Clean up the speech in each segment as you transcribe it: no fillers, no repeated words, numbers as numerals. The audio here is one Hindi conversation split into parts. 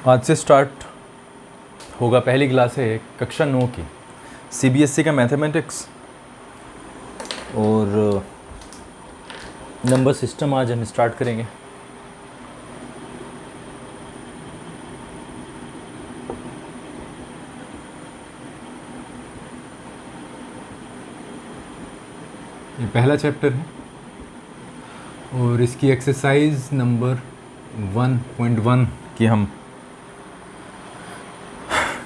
आज से स्टार्ट होगा पहली क्लास है कक्षा 9 की सीबीएसई का मैथमेटिक्स और नंबर सिस्टम आज हम स्टार्ट करेंगे। ये पहला चैप्टर है और इसकी एक्सरसाइज नंबर 1.1 की हम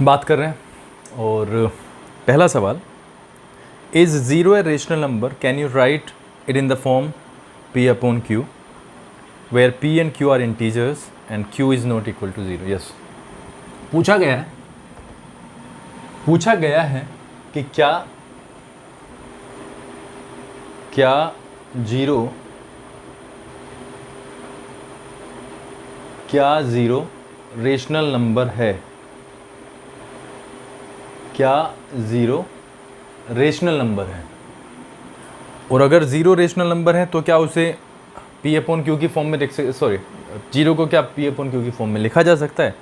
बात कर रहे हैं। और पहला सवाल, is zero a rational number, can you write it in the form p upon q where p and q are integers and q is not equal to zero. Yes, पूछा गया है कि क्या ज़ीरो रेशनल नंबर है? क्या ज़ीरो रेशनल नंबर है? और अगर ज़ीरो रेशनल नंबर है तो क्या उसे p अपॉन क्यू की फॉर्म में लिख सकते, सॉरी जीरो को क्या p अपॉन क्यू की फॉर्म में लिखा जा सकता है?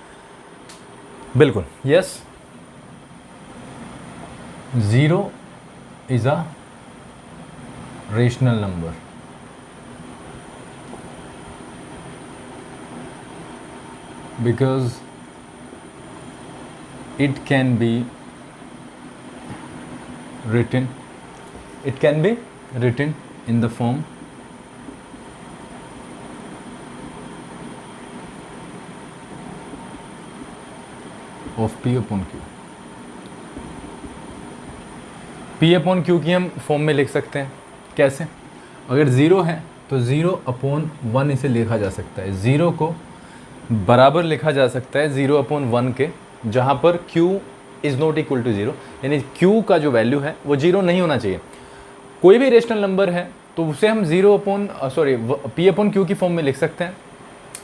बिल्कुल, yes, zero is a rational number. Because it can be written in the form of p upon q। p upon q की हम फॉर्म में लिख सकते हैं। कैसे? अगर ज़ीरो है तो ज़ीरो अपॉन वन इसे लिखा जा सकता है। ज़ीरो को बराबर लिखा जा सकता है ज़ीरो अपॉन वन के, जहाँ पर q is not equal to zero, यानी q का जो वैल्यू है वो ज़ीरो नहीं होना चाहिए। कोई भी रेशनल नंबर है तो उसे हम p अपॉन q की फॉर्म में लिख सकते हैं,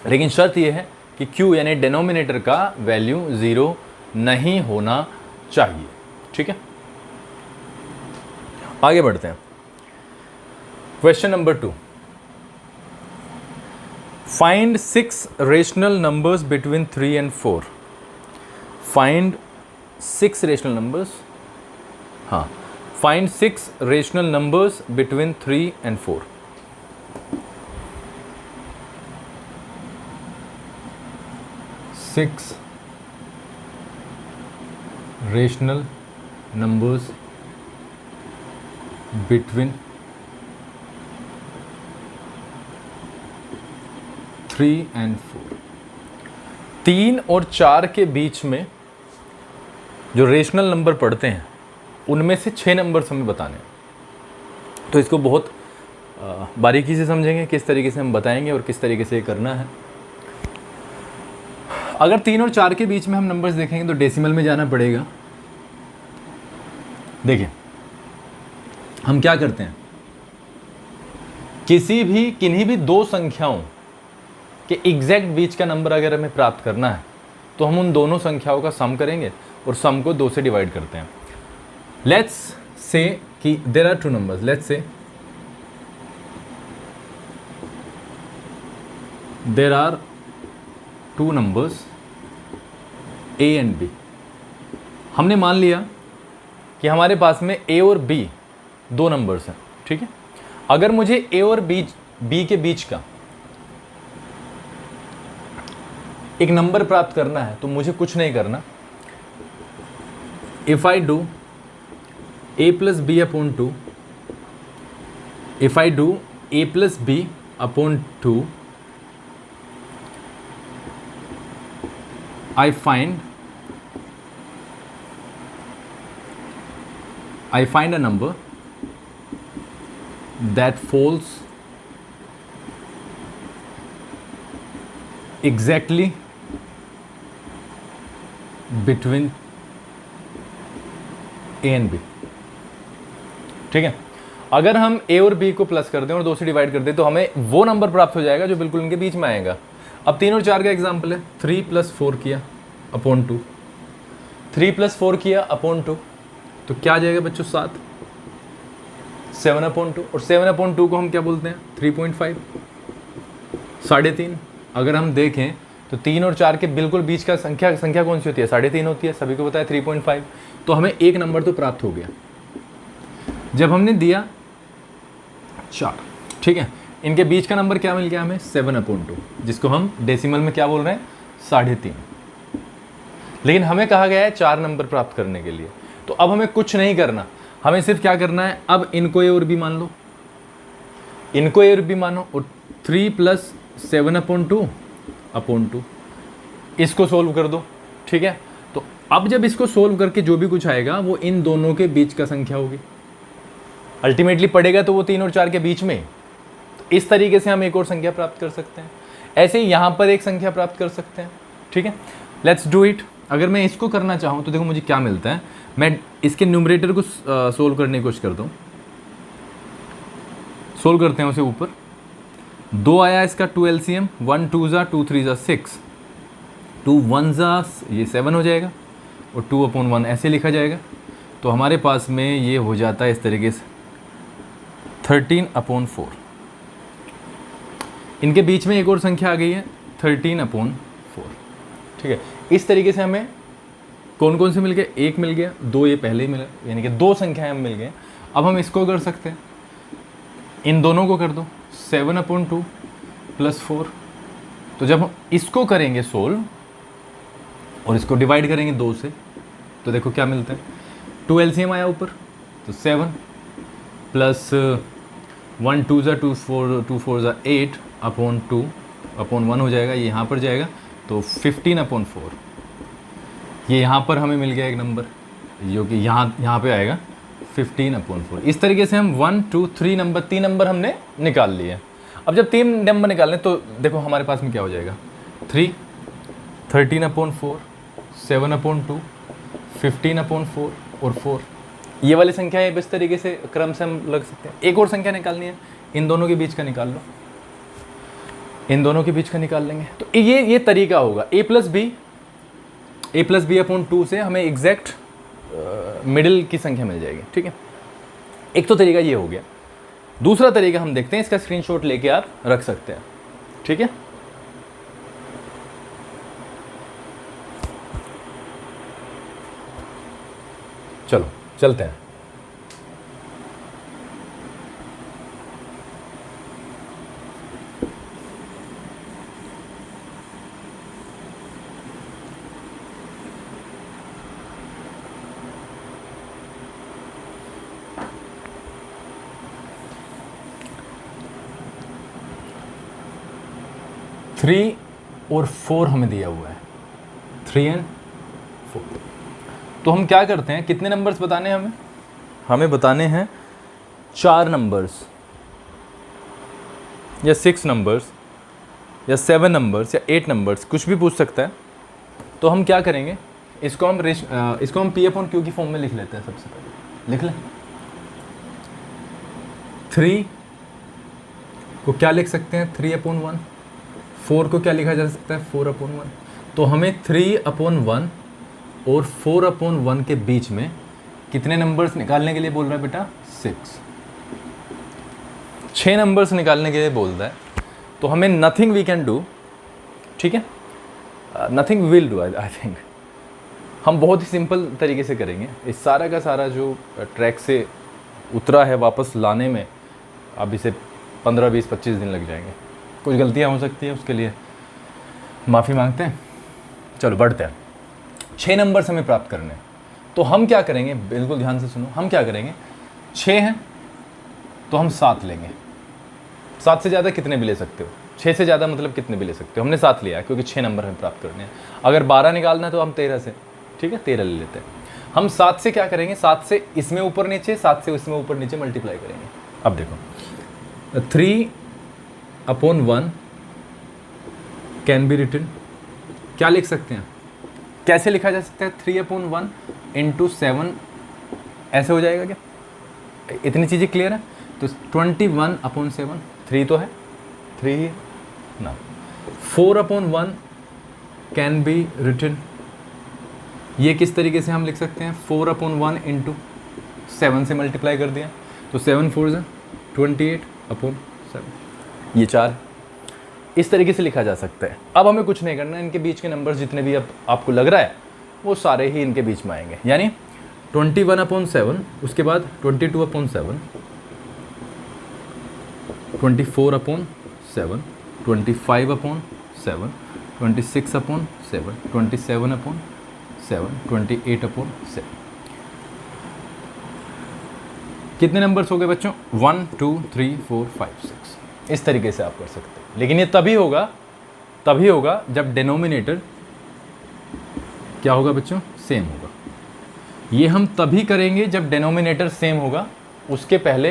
लेकिन शर्त ये है कि q यानी डिनोमिनेटर का वैल्यू ज़ीरो नहीं होना चाहिए। ठीक है, आगे बढ़ते हैं। Question number 2, find 6 rational numbers between 3 and 4। Find 6 rational numbers, हाँ, find 6 rational numbers between 3 and 4। Six rational numbers between 3 and 4। 3 और 4 के बीच में जो रेशनल नंबर पढ़ते हैं उनमें से 6 नंबर्स हमें बताने हैं। तो इसको बहुत बारीकी से समझेंगे, किस तरीके से हम बताएंगे और किस तरीके से ये करना है। अगर 3 और 4 के बीच में हम नंबर्स देखेंगे तो डेसिमल में जाना पड़ेगा। देखिए हम क्या करते हैं, किन्हीं भी दो संख्याओं के एग्जैक्ट बीच का नंबर अगर हमें प्राप्त करना है तो हम उन दोनों संख्याओं का सम करेंगे और सम को 2 से डिवाइड करते हैं। लेट्स से कि there are 2 numbers, let's say there are 2 numbers a and b। हमने मान लिया कि हमारे पास में a और b 2 नंबर्स हैं। ठीक है, अगर मुझे a और b के बीच का एक नंबर प्राप्त करना है तो मुझे कुछ नहीं करना। If I do a plus B upon 2, if I do a plus B upon 2, I find a number that falls exactly between a and b। ठीक है, अगर हम a और b को प्लस कर दें और 2 से डिवाइड कर दें तो हमें वो नंबर प्राप्त हो जाएगा जो बिल्कुल इनके बीच में आएगा। अब 3 और 4 का एग्जाम्पल है, 3 + 4 किया अपॉन 2, 3 + 4 किया अपॉन 2, तो क्या आ जाएगा बच्चों? 7, 7/2। और 7/2 को हम क्या बोलते हैं? 3.5, 3.5। अगर हम देखें तो 3 और 4 के बिल्कुल बीच का संख्या कौन सी होती है? 3.5 होती है, सभी को पता है 3.5। तो हमें एक नंबर तो प्राप्त हो गया जब हमने दिया 4, ठीक है। इनके बीच का नंबर क्या मिल गया हमें? 7/2, जिसको हम डेसिमल में क्या बोल रहे हैं? 3.5। लेकिन हमें कहा गया है 4 नंबर प्राप्त करने के लिए, तो अब हमें कुछ नहीं करना, हमें सिर्फ क्या करना है, अब इनको ए और बी मान लो, इनको ए और बी मानो, और 3 + 7/2 इसको सोल्व कर दो, ठीक है। तो अब जब इसको सोल्व करके जो भी कुछ आएगा वो इन दोनों के बीच का संख्या होगी, अल्टीमेटली पड़ेगा तो वो 3 और 4 के बीच में। तो इस तरीके से हम एक और संख्या प्राप्त कर सकते हैं, ऐसे ही यहाँ पर एक संख्या प्राप्त कर सकते हैं, ठीक है। Let's do it. अगर मैं इसको करना चाहूँ तो देखो मुझे क्या मिलता है, मैं इसके न्यूमरेटर को सोल्व करने की कोशिश करता हूँ। सोल्व करते हैं उसे ऊपर, 2 आया इसका 2 LCM, 1 2 ज़ा 2 3 ज़ा 6, 2 1 ज़ा ये 7 हो जाएगा, और 2/1 ऐसे लिखा जाएगा। तो हमारे पास में ये हो जाता है इस तरीके से 13/4। इनके बीच में एक और संख्या आ गई है 13/4, ठीक है। इस तरीके से हमें कौन कौन से मिल गए? एक मिल गया, 2 ये पहले ही मिला, यानी कि 2 संख्याएं हम मिल गए। अब हम इसको कर सकते हैं, इन दोनों को कर दो, 7/2 + 4। तो जब हम इसको करेंगे सोल्व और इसको डिवाइड करेंगे 2 से, तो देखो क्या मिलता है, 2 LCM आया ऊपर, तो 7 + 1 2 ज़ा 2 4 ज़ा 8/2/1 हो जाएगा, ये यहाँ पर जाएगा, तो 15/4। ये यहाँ पर हमें मिल गया एक नंबर, जो कि यहाँ पे आएगा 15/4। इस तरीके से हम 1 2 3 नंबर, 3 नंबर हमने निकाल लिए। अब जब 3 नंबर निकाल लें तो देखो हमारे पास में क्या हो जाएगा, 3 13/4 7/2 15/4 और 4। ये वाली संख्या है, इस तरीके से क्रम से हम लग सकते हैं। एक और संख्या निकालनी है, इन दोनों के बीच का निकाल लो, इन दोनों के बीच का निकाल लेंगे। तो ये तरीका होगा, a + b/2 से हमें एग्जैक्ट मिडिल की संख्या मिल जाएगी, ठीक है। एक तो तरीका ये हो गया। दूसरा तरीका हम देखते हैं, इसका स्क्रीनशॉट लेके आप रख सकते हैं, ठीक है। चलो चलते हैं। थ्री और 4 हमें दिया हुआ है, 3 और 4। तो हम क्या करते हैं, कितने नंबर्स बताने हैं हमें बताने हैं 4 नंबर्स या 6 नंबर्स या 7 नंबर्स या 8 नंबर्स, कुछ भी पूछ सकता है। तो हम क्या करेंगे, इसको हम P/Q की फॉर्म में लिख लेते हैं। सबसे पहले लिख लें, 3 को क्या लिख सकते हैं, 3/1। 4 को क्या लिखा जा सकता है, 4/1। तो हमें 3/1 और 4/1 के बीच में कितने नंबर्स निकालने के लिए बोल रहा है बेटा, 6 नंबर्स निकालने के लिए बोल रहा है। तो हमें नथिंग वी कैन डू, ठीक है, nothing will do, I think हम बहुत ही सिंपल तरीके से करेंगे। इस सारा का सारा जो ट्रैक से उतरा है वापस लाने में अब इसे 15 20 25 दिन लग जाएंगे। कुछ गलतियां हो सकती है, उसके लिए माफ़ी मांगते हैं। चलो बढ़ते हैं। 6 नंबर्स हमें प्राप्त करने हैं, तो हम क्या करेंगे, बिल्कुल ध्यान से सुनो। हम क्या करेंगे, 6 हैं तो हम 7 लेंगे। 7 से ज़्यादा कितने भी ले सकते हो, 6 से ज़्यादा मतलब कितने भी ले सकते हो। हमने 7 लिया है क्योंकि 6 नंबर हमें प्राप्त करने हैं। अगर 12 निकालना है तो हम 13 से, ठीक है, 13 ले लेते हैं। हम 7 से क्या करेंगे, 7 से इसमें ऊपर नीचे, 7 से इसमें ऊपर नीचे मल्टीप्लाई करेंगे। अब देखो 3/1 कैन बी रिटन, क्या लिख सकते हैं, कैसे लिखा जा सकता है, 3/1 इंटू 7 ऐसे हो जाएगा क्या, इतनी चीज़ें क्लियर है। तो 21/7, 3 तो है, 3 ना। 4/1 कैन बी रिटन, ये किस तरीके से हम लिख सकते हैं, 4/1 इंटू 7 से मल्टीप्लाई कर दिया, तो 7 4 28/7, ये 4। इस तरीके से लिखा जा सकता है। अब हमें कुछ नहीं करना, इनके बीच के नंबर्स जितने भी अब आपको लग रहा है वो सारे ही इनके बीच में आएंगे, यानी 21/7, उसके बाद 22/7, 24/7, 25/7, 26/7, 27/7, 28/7। कितने नंबर्स हो गए बच्चों? 1 2 3 4 5 6। इस तरीके से आप कर सकते हैं, लेकिन ये तभी होगा जब डिनोमिनेटर क्या होगा बच्चों? सेम होगा। ये हम तभी करेंगे जब डिनोमिनेटर सेम होगा, उसके पहले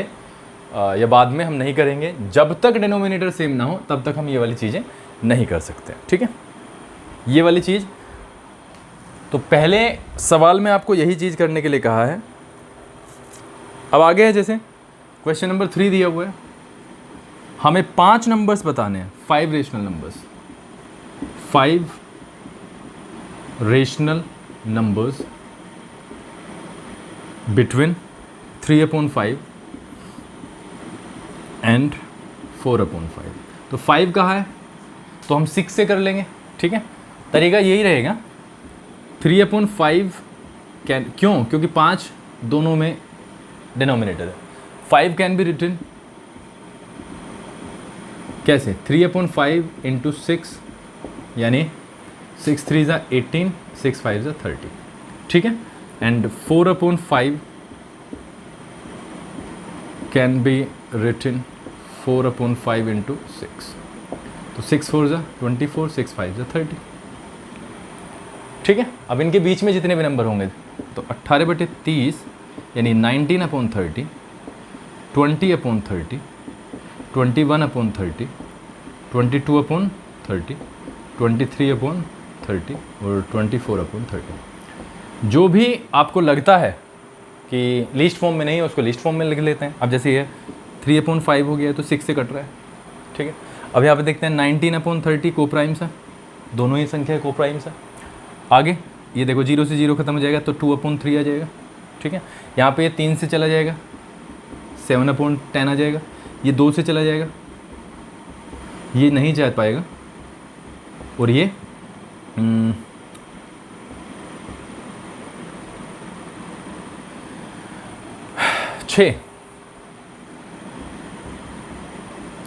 या बाद में हम नहीं करेंगे। जब तक डिनोमिनेटर सेम ना हो तब तक हम ये वाली चीज़ें नहीं कर सकते, ठीक है? ये वाली चीज़ तो पहले सवाल में आपको यही चीज़ करने के लिए कहा है। अब आगे है, जैसे क्वेश्चन नंबर 3 दिया हुआ है, हमें 5 नंबर्स बताने हैं, 5 rational numbers, 5 rational numbers between 3/5 and 4/5। तो 5 कहाँ है? तो हम 6 से कर लेंगे, ठीक है? तरीका यही रहेगा। 3/5 क्यों? क्योंकि 5 दोनों में डिनोमिनेटर है। 5 कैन बी रिटन कैसे? 3/5 इंटू 6, यानी 6 3 ज़ा 18, 6 5 ज़ा 30, ठीक है? And 4/5 can be written 4/5 into 6, तो 6 4 ज़ा 24, 6 5 ज़ा 30, ठीक है? अब इनके बीच में जितने भी नंबर होंगे तो 18/30 यानी 19/30, 20/30, 21/30, 22/30, 23/30 और 24/30। जो भी आपको लगता है कि लिस्ट फॉर्म में नहीं है उसको लिस्ट फॉर्म में लिख लेते हैं। अब जैसे ये 3/5 हो गया है तो 6 से कट रहा है, ठीक है? अब यहाँ पे देखते हैं 19/30 को प्राइम्स है, दोनों ही संख्या को प्राइम्स है। आगे ये देखो 0 से 0 खत्म हो जाएगा तो 2/3 आ जाएगा, ठीक है? यहाँ पे ये 3 से चला जाएगा, 7/10 आ जाएगा। ये 2 से चला जाएगा, ये नहीं जा पाएगा, और ये 6।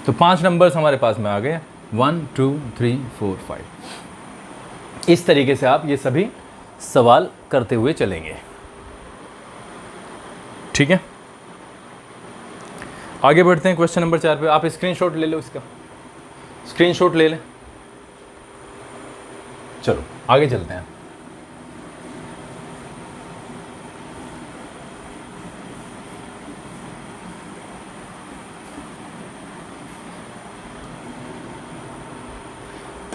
तो 5 नंबर्स हमारे पास में आ गए, 1 2 3 4 5। इस तरीके से आप ये सभी सवाल करते हुए चलेंगे, ठीक है? आगे बढ़ते हैं क्वेश्चन नंबर 4 पे। आप स्क्रीनशॉट ले लो, इसका स्क्रीनशॉट ले लें। चलो आगे चलते हैं।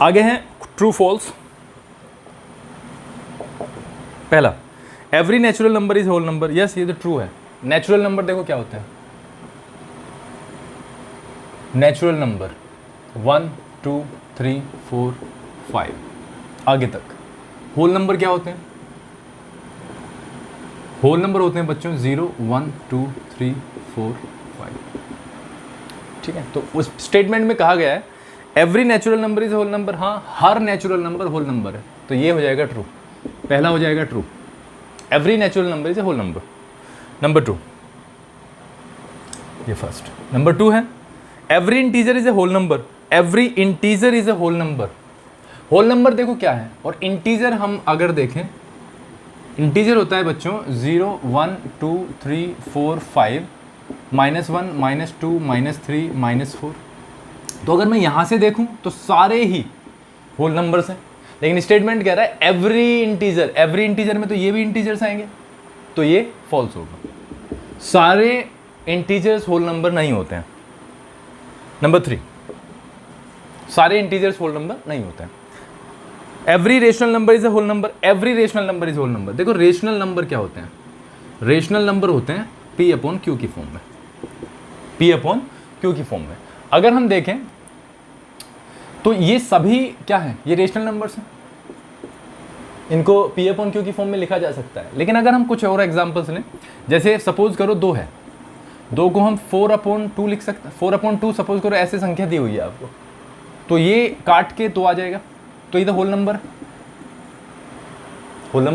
आगे हैं ट्रू फॉल्स। पहला, every natural number is whole number. Yes, ये तो ट्रू है। नेचुरल नंबर देखो क्या होता है, नेचुरल नंबर 1 2 3 4 5 आगे तक। होल नंबर क्या होते हैं? होल नंबर होते हैं बच्चों 0 1 2 3 4 5, ठीक है? तो उस स्टेटमेंट में कहा गया है every natural number is whole number. हाँ, हर नेचुरल नंबर होल नंबर है, तो ये हो जाएगा ट्रू। पहला हो जाएगा true, every natural number is a whole number. Number 2, ये फर्स्ट। नंबर 2 है every integer is a whole number. Every integer is a whole number. Whole number देखो क्या है, और इंटीजर हम अगर देखें, इंटीजर होता है बच्चों 0 1 2 3 4 5 -1 -2 -3 -4। तो अगर मैं यहां से देखूं तो सारे ही होल नंबर्स हैं, लेकिन स्टेटमेंट कह रहा है एवरी इंटीजर। एवरी इंटीजर में तो ये भी इंटीजर्स आएंगे, तो ये फॉल्स होगा। सारे इंटीजर्स होल नंबर नहीं होते हैं। नंबर 3, सारे इंटीजर्स होल नंबर नहीं होते हैं। Every rational number is a whole number. Every rational number is whole number. देखो रेशनल नंबर क्या होते हैं? रेशनल नंबर होते हैं P/Q की फॉर्म में, P/Q की फॉर्म में। अगर हम देखें तो ये सभी क्या है, ये रेशनल नंबर्स हैं, इनको P/Q की फॉर्म में लिखा जा सकता है। लेकिन अगर हम कुछ और एग्जांपल्स लें, जैसे सपोज करो 2 है, 2 को हम 4/2 लिख सकते हैं। 4/2 सपोज करो ऐसे संख्या दी हुई है आपको, तो ये काट के तो आ जाएगा, तो ये तो होल नंबर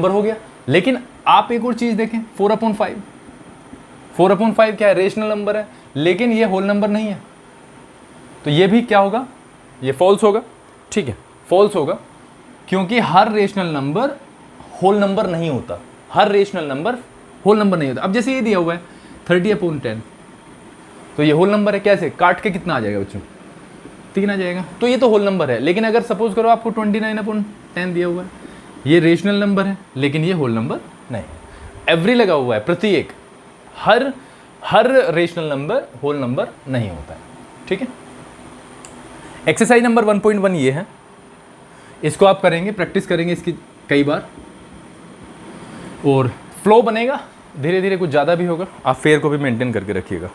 हो गया। लेकिन आप एक और चीज़ देखें, 4/5, 4/5 क्या है, रेशनल नंबर है, लेकिन ये होल नंबर नहीं है, तो ये भी क्या होगा, ये फॉल्स होगा। ठीक है, फॉल्स होगा, क्योंकि हर रेशनल नंबर होल नंबर नहीं होता, हर रेशनल नंबर होल नंबर नहीं होता। अब जैसे ये दिया हुआ है 30/10, तो ये होल नंबर है, कैसे काट के कितना आ जाएगा बच्चों, 3 आ जाएगा, तो ये तो होल नंबर है। लेकिन अगर सपोज करो आपको 29/10 दिया हुआ है, ये रेशनल नंबर है, लेकिन ये होल नंबर नहीं, एवरी लगा हुआ है, प्रत्येक, हर रेशनल नंबर होल नंबर नहीं होता है। ठीक है, एक्सरसाइज नंबर 1.1 ये है, इसको आप करेंगे, प्रैक्टिस करेंगे इसकी कई बार, और फ्लो बनेगा, धीरे धीरे कुछ ज़्यादा भी होगा, आप फेयर को भी मेंटेन करके रखिएगा।